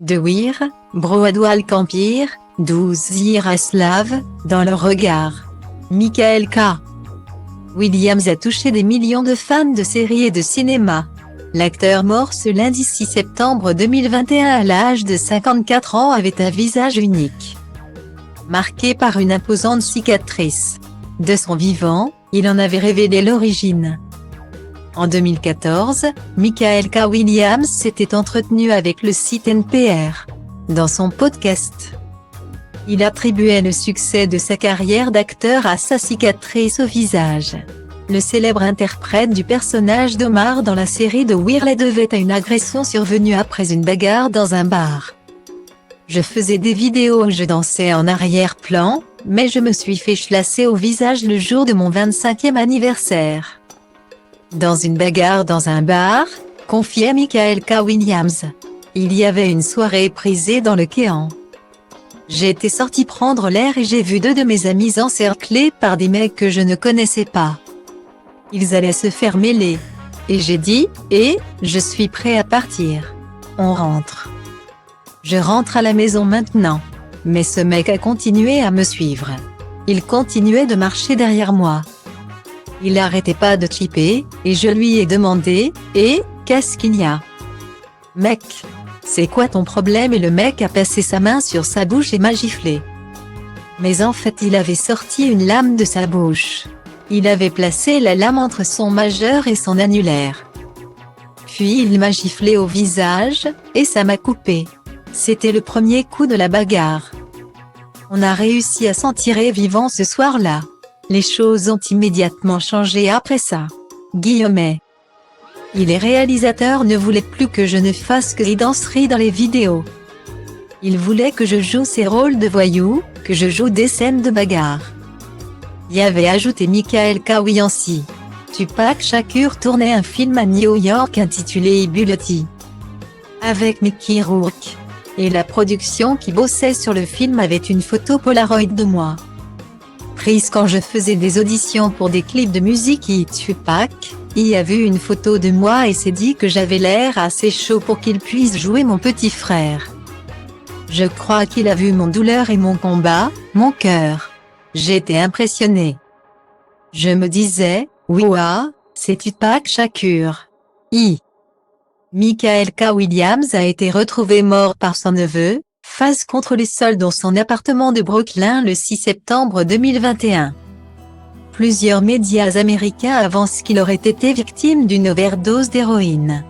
de Weir, Boardwalk Empire, 12 Yaroslav, dans leur regard. Michael K. Williams a touché des millions de fans de séries et de cinéma. L'acteur mort ce lundi 6 septembre 2021 à l'âge de 54 ans avait un visage unique, marqué par une imposante cicatrice. De son vivant, il en avait révélé l'origine. En 2014, Michael K. Williams s'était entretenu avec le site NPR. Dans son podcast, il attribuait le succès de sa carrière d'acteur à sa cicatrice au visage. Le célèbre interprète du personnage d'Omar dans la série de Weir la devait à une agression survenue après une bagarre dans un bar. Je faisais des vidéos où je dansais en arrière-plan, mais je me suis fait chlasser au visage le jour de mon 25e anniversaire. Dans une bagarre dans un bar, confiait Michael K. Williams. Il y avait une soirée prisée dans le Kéan. J'étais sorti prendre l'air et j'ai vu deux de mes amis encerclés par des mecs que je ne connaissais pas. Ils allaient se faire mêler. Et j'ai dit, je suis prêt à partir. On rentre. Je rentre à la maison maintenant. Mais ce mec a continué à me suivre. Il continuait de marcher derrière moi. Il n'arrêtait pas de chipper, et je lui ai demandé, qu'est-ce qu'il y a? Mec, c'est quoi ton problème? Et le mec a passé sa main sur sa bouche et m'a giflé. Mais en fait il avait sorti une lame de sa bouche. Il avait placé la lame entre son majeur et son annulaire. Puis il m'a giflé au visage, et ça m'a coupé. C'était le premier coup de la bagarre. On a réussi à s'en tirer vivant ce soir-là. Les choses ont immédiatement changé après ça. Guillemets. Les réalisateurs ne voulaient plus que je ne fasse que des danseries dans les vidéos. Ils voulaient que je joue ces rôles de voyous, que je joue des scènes de bagarre. Y avait ajouté Michael K. Williams. Tupac Shakur tournait un film à New York intitulé Bullet, avec Mickey Rourke. Et la production qui bossait sur le film avait une photo Polaroid de moi, prise quand je faisais des auditions pour des clips de musique et Tupac y a vu une photo de moi et s'est dit que j'avais l'air assez chaud pour qu'il puisse jouer mon petit frère. Je crois qu'il a vu mon douleur et mon combat, mon cœur. J'étais impressionné. Je me disais, ouah, c'est Tupac Shakur. Michael K. Williams a été retrouvé mort par son neveu, face contre les sols dans son appartement de Brooklyn le 6 septembre 2021. Plusieurs médias américains avancent qu'il aurait été victime d'une overdose d'héroïne.